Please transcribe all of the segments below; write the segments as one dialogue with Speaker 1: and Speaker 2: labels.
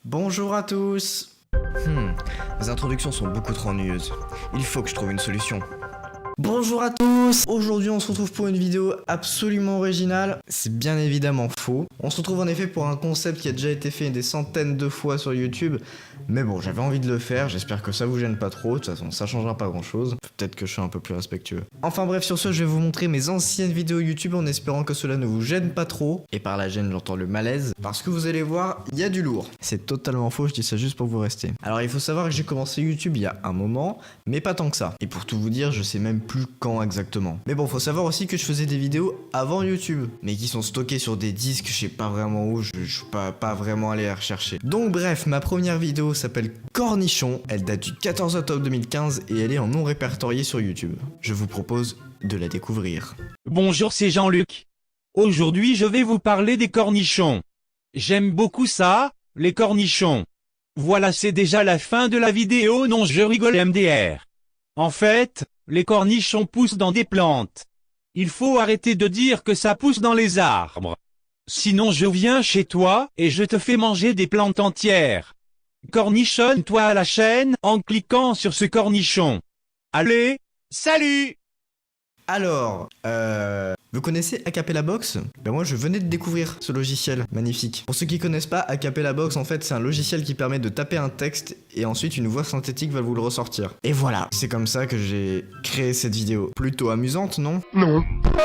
Speaker 1: Bonjour à tous. Les introductions sont beaucoup trop ennuyeuses. Il faut que je trouve une solution. Bonjour à tous. Aujourd'hui on se retrouve pour une vidéo absolument originale. C'est bien évidemment faux. On se retrouve en effet pour un concept qui a déjà été fait des centaines de fois sur YouTube. Mais bon, j'avais envie de le faire, j'espère que ça vous gêne pas trop. De toute façon, ça changera pas grand chose. Peut-être que je suis un peu plus respectueux. Enfin bref, sur ce, je vais vous montrer mes anciennes vidéos YouTube en espérant que cela ne vous gêne pas trop. Et par la gêne, j'entends le malaise. Parce que vous allez voir, il y a du lourd. C'est totalement faux, je dis ça juste pour vous rester. Alors il faut savoir que j'ai commencé YouTube il y a un moment, mais pas tant que ça. Et pour tout vous dire, je sais même plus quand exactement. Mais bon, faut savoir aussi que je faisais des vidéos avant YouTube, mais qui sont stockées sur des disques, je sais pas vraiment où, je suis pas vraiment allé les rechercher. Donc bref, ma première vidéo s'appelle Cornichon, elle date du 14 octobre 2015 et elle est en non répertorié sur YouTube. Je vous propose de la découvrir.
Speaker 2: Bonjour, c'est Jean-Luc. Aujourd'hui, je vais vous parler des cornichons. J'aime beaucoup ça, les cornichons. Voilà, c'est déjà la fin de la vidéo, non je rigole MDR. En fait, les cornichons poussent dans des plantes. Il faut arrêter de dire que ça pousse dans les arbres. Sinon je viens chez toi et je te fais manger des plantes entières. Cornichonne-toi à la chaîne en cliquant sur ce cornichon. Allez, salut!
Speaker 1: Alors, vous connaissez Acapella Box? Ben moi je venais de découvrir ce logiciel magnifique. Pour ceux qui connaissent pas, Acapella Box en fait c'est un logiciel qui permet de taper un texte et ensuite une voix synthétique va vous le ressortir. Et voilà, c'est comme ça que j'ai créé cette vidéo. Plutôt amusante, non?
Speaker 3: Non.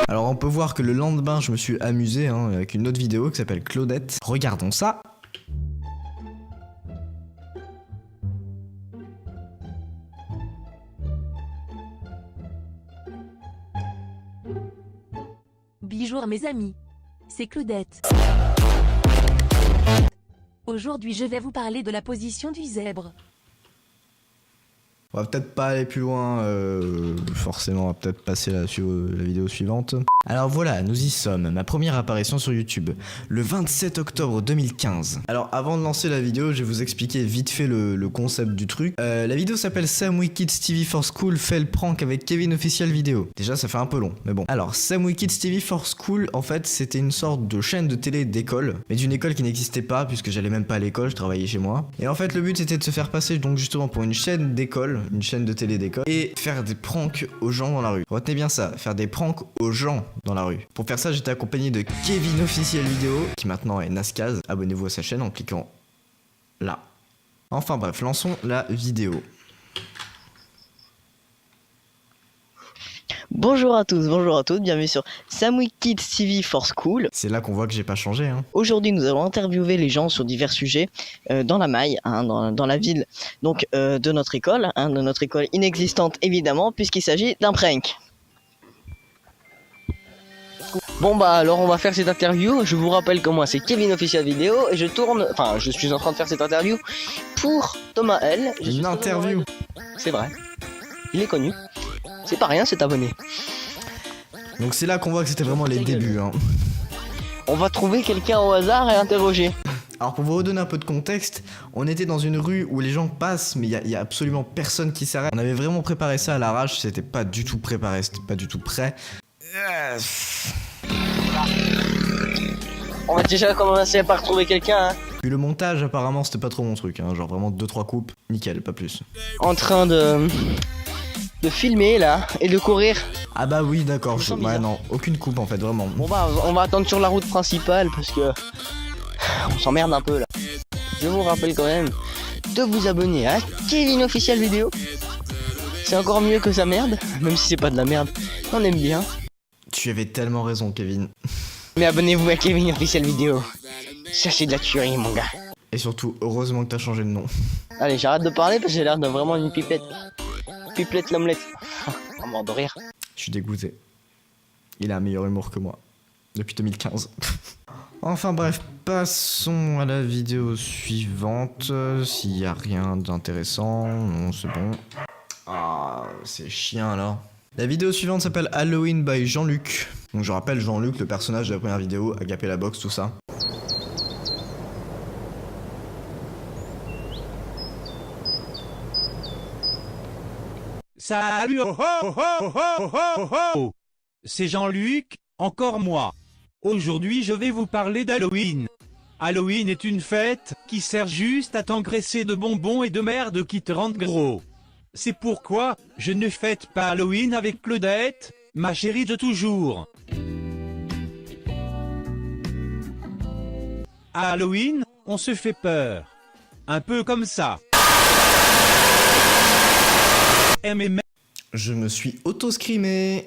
Speaker 1: Alors on peut voir que le lendemain je me suis amusé avec une autre vidéo qui s'appelle Claudette. Regardons ça.
Speaker 4: Bonjour mes amis, c'est Claudette. Aujourd'hui je vais vous parler de la position du zèbre.
Speaker 1: On va peut-être pas aller plus loin, forcément on va peut-être passer la vidéo suivante. Alors voilà, nous y sommes, ma première apparition sur YouTube, le 27 octobre 2015. Alors avant de lancer la vidéo, je vais vous expliquer vite fait le concept du truc. La vidéo s'appelle Sam Wicked TV for School fait le prank avec Kevin Official Vidéo. Déjà ça fait un peu long, mais bon. Alors Sam Wicked TV for School, en fait c'était une sorte de chaîne de télé d'école, mais d'une école qui n'existait pas puisque j'allais même pas à l'école, je travaillais chez moi. Et en fait le but c'était de se faire passer donc justement pour une chaîne d'école, une chaîne de télé d'école, et faire des pranks aux gens dans la rue. Retenez bien ça, faire des pranks aux gens dans la rue. Pour faire ça, j'étais accompagné de Kevin Official Vidéo, qui maintenant est Nascaz. Abonnez-vous à sa chaîne en cliquant là. Enfin bref, lançons la vidéo.
Speaker 3: Bonjour à tous, bonjour à toutes, bienvenue sur Sam Wicked TV for School.
Speaker 1: C'est là qu'on voit que j'ai pas changé, hein.
Speaker 3: Aujourd'hui, nous allons interviewer les gens sur divers sujets dans la maille, dans la ville donc de notre école inexistante évidemment, puisqu'il s'agit d'un prank. Bon bah alors on va faire cette interview. Je vous rappelle que moi c'est Kevin Official Vidéo et je suis en train de faire cette interview pour Thomas L.
Speaker 1: Une interview.
Speaker 3: C'est vrai, il est connu. C'est pas rien, c'est abonné.
Speaker 1: Donc c'est là qu'on voit que c'était vraiment les débuts, hein.
Speaker 3: On va trouver quelqu'un au hasard et interroger.
Speaker 1: Alors pour vous redonner un peu de contexte, on était dans une rue où les gens passent mais il y a absolument personne qui s'arrête. On avait vraiment préparé ça à l'arrache, c'était pas du tout préparé, c'était pas du tout prêt.
Speaker 3: On va déjà commencer par trouver quelqu'un, hein.
Speaker 1: Puis le montage apparemment c'était pas trop mon truc, hein. Genre vraiment 2-3 coupes, nickel, pas plus.
Speaker 3: En train de filmer là et de courir.
Speaker 1: Ah bah oui d'accord, ouais non, aucune coupe en fait, vraiment.
Speaker 3: Bon bah on va attendre sur la route principale parce que on s'emmerde un peu là. Je vous rappelle quand même de vous abonner à Kevin Official Vidéo. C'est encore mieux que sa merde, même si c'est pas de la merde, on aime bien.
Speaker 1: Tu avais tellement raison Kevin.
Speaker 3: Mais abonnez-vous à Kevin Official Vidéo. Ça c'est de la tuerie mon gars.
Speaker 1: Et surtout, heureusement que t'as changé de nom.
Speaker 3: Allez, j'arrête de parler parce que j'ai l'air de vraiment une pipette. Pipelette l'omelette. On va mort de rire.
Speaker 1: Je suis dégoûté. Il a un meilleur humour que moi. Depuis 2015. Enfin bref, passons à la vidéo suivante. S'il y a rien d'intéressant, non c'est bon. Ah, c'est chiant alors. La vidéo suivante s'appelle Halloween by Jean-Luc. Donc je rappelle Jean-Luc, le personnage de la première vidéo, Acapella Box, tout ça.
Speaker 2: Salut, oh, oh, oh, oh, oh, oh. C'est Jean-Luc, encore moi. Aujourd'hui je vais vous parler d'Halloween. Halloween est une fête qui sert juste à t'engraisser de bonbons et de merde qui te rendent gros. C'est pourquoi je ne fête pas Halloween avec Claudette, ma chérie de toujours. À Halloween, on se fait peur. Un peu comme ça.
Speaker 1: Je me suis auto-scrimé.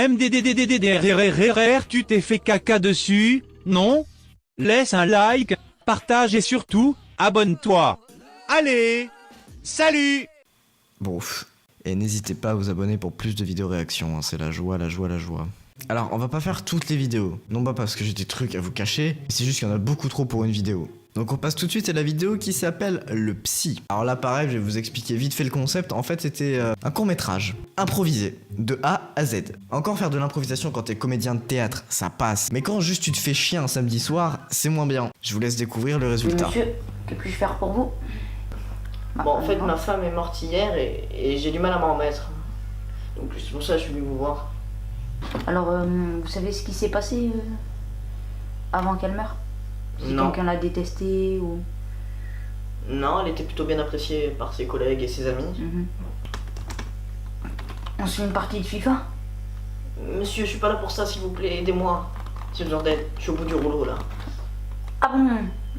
Speaker 2: MDDDDDDRRRR, tu t'es fait caca dessus, non? Laisse un like, partage et surtout, abonne-toi. Allez, salut!
Speaker 1: Bon, et n'hésitez pas à vous abonner pour plus de vidéos réactions, hein, c'est la joie, la joie, la joie. Alors, on va pas faire toutes les vidéos, non pas parce que j'ai des trucs à vous cacher, c'est juste qu'il y en a beaucoup trop pour une vidéo. Donc on passe tout de suite à la vidéo qui s'appelle Le Psy. Alors là pareil, je vais vous expliquer vite fait le concept. En fait c'était un court-métrage, improvisé, de A à Z. Encore faire de l'improvisation quand t'es comédien de théâtre, ça passe. Mais quand juste tu te fais chier un samedi soir, c'est moins bien. Je vous laisse découvrir le résultat.
Speaker 5: Monsieur, que puis-je faire pour vous?
Speaker 6: Bon, en fait, ma femme est morte hier et j'ai du mal à m'en remettre. Donc c'est pour ça que je suis venu vous voir.
Speaker 5: Alors, vous savez ce qui s'est passé avant qu'elle meure? Si
Speaker 6: Non.
Speaker 5: quelqu'un l'a détestée ou...
Speaker 6: Non, elle était plutôt bien appréciée par ses collègues et ses amis.
Speaker 5: On se fait une partie de FIFA?
Speaker 6: Monsieur, je suis pas là pour ça, s'il vous plaît, aidez-moi. J'ai besoin d'aide, je suis au bout du rouleau là.
Speaker 5: Ah bon?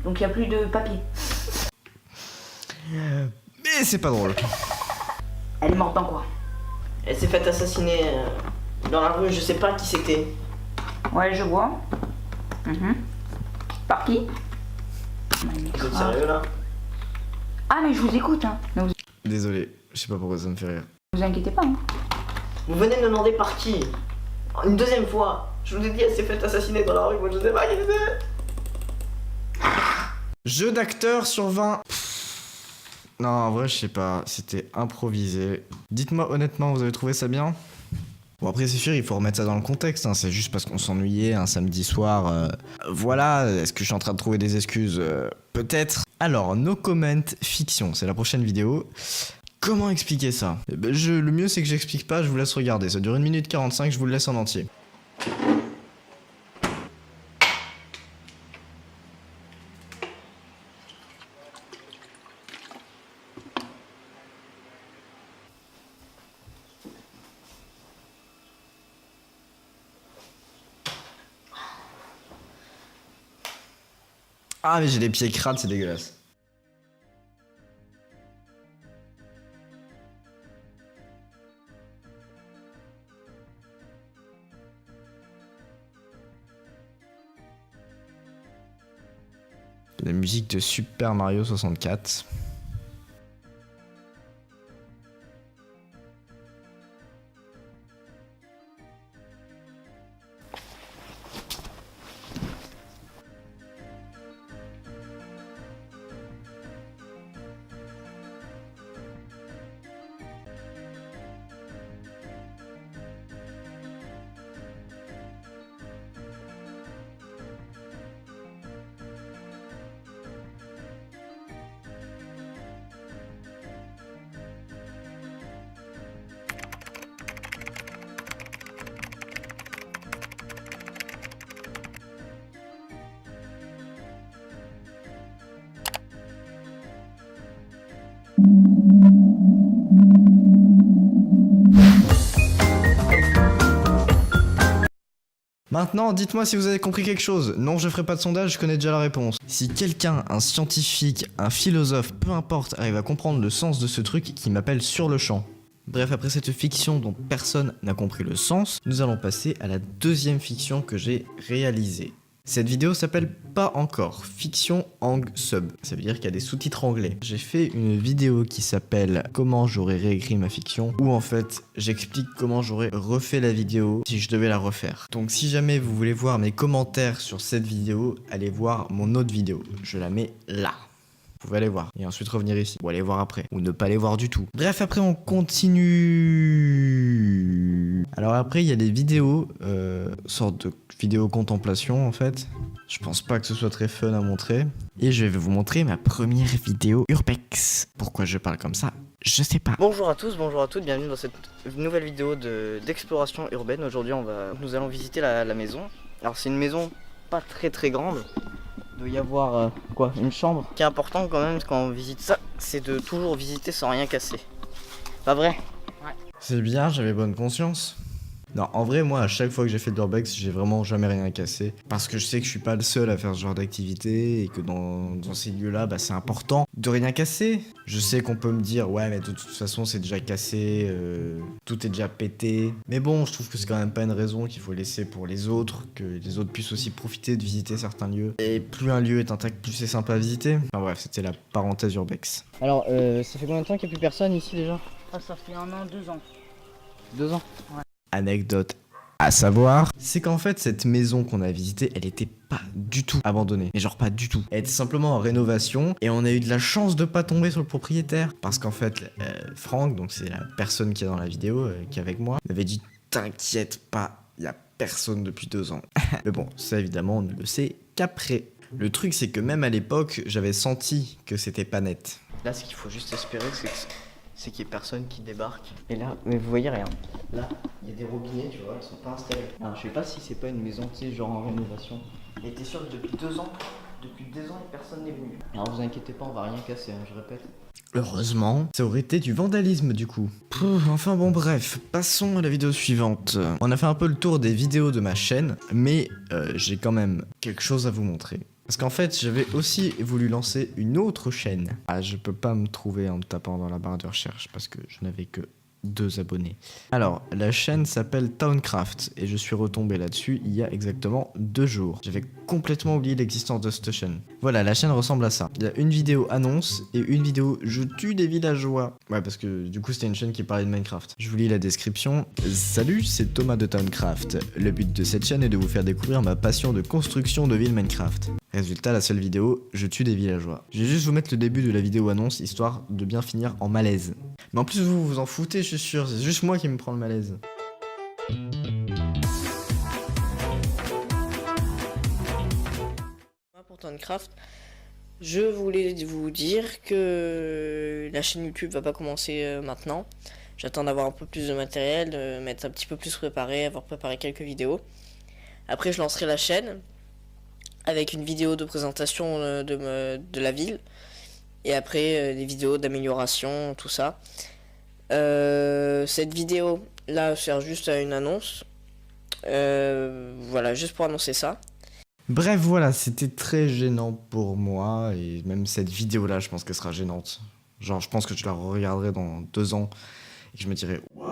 Speaker 5: Donc il n'y a plus de papier.
Speaker 1: Mais c'est pas drôle.
Speaker 5: Elle est morte dans quoi?
Speaker 6: Elle s'est faite assassiner dans la rue, je sais pas qui c'était.
Speaker 5: Ouais, je vois. Par qui?
Speaker 6: Vous êtes sérieux là?
Speaker 5: Ah mais je vous écoute, hein. Ne vous,
Speaker 1: Désolé, je sais pas pourquoi ça me fait rire.
Speaker 5: vous inquiétez pas, hein.
Speaker 6: Vous venez de me demander par qui? Une deuxième fois. Je vous ai dit, elle s'est faite assassiner dans la rue, moi je sais pas qui c'était.
Speaker 1: Jeu d'acteur sur 20. Non, en vrai, je sais pas, c'était improvisé. Dites-moi honnêtement, vous avez trouvé ça bien? Bon, après, c'est sûr, il faut remettre ça dans le contexte, hein. C'est juste parce qu'on s'ennuyait un samedi soir. Voilà, est-ce que je suis en train de trouver des excuses? Peut-être. Alors, no comment fiction, c'est la prochaine vidéo. Comment expliquer ça? Le mieux, c'est que j'explique pas, je vous laisse regarder. Ça dure 1 minute 45, je vous le laisse en entier. Ah mais j'ai les pieds crades, c'est dégueulasse. La musique de Super Mario 64. Maintenant, dites-moi si vous avez compris quelque chose. Non, je ferai pas de sondage, je connais déjà la réponse. Si quelqu'un, un scientifique, un philosophe, peu importe, arrive à comprendre le sens de ce truc qui m'appelle sur le champ. Bref, après cette fiction dont personne n'a compris le sens, nous allons passer à la deuxième fiction que j'ai réalisée. Cette vidéo s'appelle Pas encore, fiction angle sub. Ça veut dire qu'il y a des sous-titres anglais. J'ai fait une vidéo qui s'appelle Comment j'aurais réécrit ma fiction, où en fait j'explique comment j'aurais refait la vidéo si je devais la refaire. Donc si jamais vous voulez voir mes commentaires sur cette vidéo, allez voir mon autre vidéo. Je la mets là. Vous pouvez aller voir et ensuite revenir ici, ou aller voir après, ou ne pas aller voir du tout. Bref, après on continue. Alors après il y a des vidéos, sorte de vidéo contemplation en fait. Je pense pas que ce soit très fun à montrer. Et je vais vous montrer ma première vidéo Urbex. Pourquoi je parle comme ça? Je sais pas.
Speaker 6: Bonjour à tous, bonjour à toutes, bienvenue dans cette nouvelle vidéo d'exploration urbaine. Aujourd'hui nous allons visiter la maison. Alors c'est une maison pas très grande,
Speaker 3: doit y avoir quoi, une chambre. Ce qui est important quand même quand on visite ça, c'est de toujours visiter sans rien casser. Pas vrai?
Speaker 1: C'est bien, j'avais bonne conscience. Non, en vrai, moi, à chaque fois que j'ai fait de l'urbex, j'ai vraiment jamais rien cassé. Parce que je sais que je suis pas le seul à faire ce genre d'activité et que dans ces lieux-là, bah, c'est important de rien casser. Je sais qu'on peut me dire, ouais, mais de toute façon, c'est déjà cassé, tout est déjà pété. Mais bon, je trouve que c'est quand même pas une raison qu'il faut laisser pour les autres, que les autres puissent aussi profiter de visiter certains lieux. Et plus un lieu est intact, plus c'est sympa à visiter. Enfin bref, c'était la parenthèse urbex.
Speaker 3: Alors, ça fait combien de temps qu'il n'y a plus personne ici déjà?
Speaker 5: Ah, ça fait 1 an, 2 ans.
Speaker 3: 2 ans.
Speaker 1: Anecdote à savoir, c'est qu'en fait cette maison qu'on a visitée, elle était pas du tout abandonnée. Mais genre pas du tout. Elle était simplement en rénovation et on a eu de la chance de pas tomber sur le propriétaire. Parce qu'en fait, Franck, donc c'est la personne qui est dans la vidéo, qui est avec moi, m'avait dit t'inquiète pas, y a personne depuis 2 ans. Mais bon, ça évidemment on ne le sait qu'après. Le truc c'est que même à l'époque, j'avais senti que c'était pas net.
Speaker 3: Là, ce qu'il faut juste espérer, c'est qu'il y ait personne qui débarque. Et là, mais vous voyez rien. Là, il y a des robinets, tu vois, ils sont pas installés. Alors, je sais pas si c'est pas une maison, tu sais, genre en rénovation. Et t'es sûr que depuis 2 ans, personne n'est venu. Alors vous inquiétez pas, on va rien casser, hein, je répète.
Speaker 1: Heureusement, ça aurait été du vandalisme du coup. Enfin bon bref, passons à la vidéo suivante. On a fait un peu le tour des vidéos de ma chaîne, mais j'ai quand même quelque chose à vous montrer. Parce qu'en fait, j'avais aussi voulu lancer une autre chaîne. Ah, je peux pas me trouver en me tapant dans la barre de recherche parce que je n'avais que 2 abonnés. Alors, la chaîne s'appelle Towncraft et je suis retombé là-dessus il y a exactement 2 jours. J'avais complètement oublié l'existence de cette chaîne. Voilà, la chaîne ressemble à ça. Il y a une vidéo annonce et une vidéo je tue des villageois. Ouais, parce que du coup, c'était une chaîne qui parlait de Minecraft. Je vous lis la description. Salut, c'est Thomas de Towncraft. Le but de cette chaîne est de vous faire découvrir ma passion de construction de villes Minecraft. Résultat, la seule vidéo, je tue des villageois. Je vais juste vous mettre le début de la vidéo annonce, histoire de bien finir en malaise. Mais en plus, vous vous en foutez, je suis sûr, c'est juste moi qui me prends le malaise.
Speaker 7: Pour Towncraft, je voulais vous dire que la chaîne YouTube va pas commencer maintenant. J'attends d'avoir un peu plus de matériel, m'être un petit peu plus préparé, avoir préparé quelques vidéos. Après, je lancerai la chaîne avec une vidéo de présentation de la ville et après des vidéos d'amélioration, tout ça. Cette vidéo là sert juste à une annonce, voilà, juste pour annoncer ça.
Speaker 1: Bref, voilà, c'était très gênant pour moi et même cette vidéo là, je pense qu'elle sera gênante. Genre, je pense que je la regarderai dans 2 ans et que je me dirai waouh.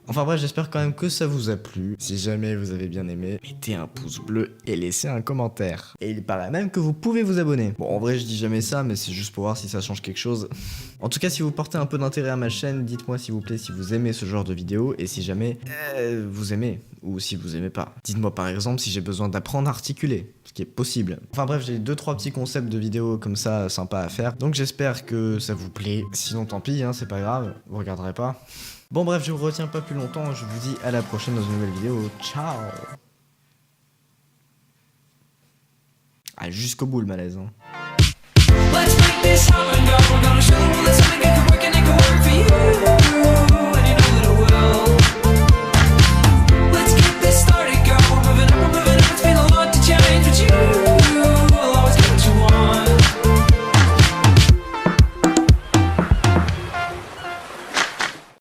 Speaker 1: Enfin bref, j'espère quand même que ça vous a plu. Si jamais vous avez bien aimé, mettez un pouce bleu et laissez un commentaire. Et il paraît même que vous pouvez vous abonner. Bon, en vrai, je dis jamais ça, mais c'est juste pour voir si ça change quelque chose. En tout cas, si vous portez un peu d'intérêt à ma chaîne, dites-moi s'il vous plaît si vous aimez ce genre de vidéos et si jamais vous aimez ou si vous aimez pas. Dites-moi par exemple si j'ai besoin d'apprendre à articuler, ce qui est possible. Enfin bref, j'ai 2-3 petits concepts de vidéos comme ça sympas à faire. Donc j'espère que ça vous plaît. Sinon tant pis, hein, c'est pas grave, vous regarderez pas. Bon bref, je vous retiens pas plus longtemps, je vous dis à la prochaine dans une nouvelle vidéo. Ciao. Ah, jusqu'au bout le malaise, hein.
Speaker 8: Let's make this happen, girl. We're gonna show this, we can work and it can work for you.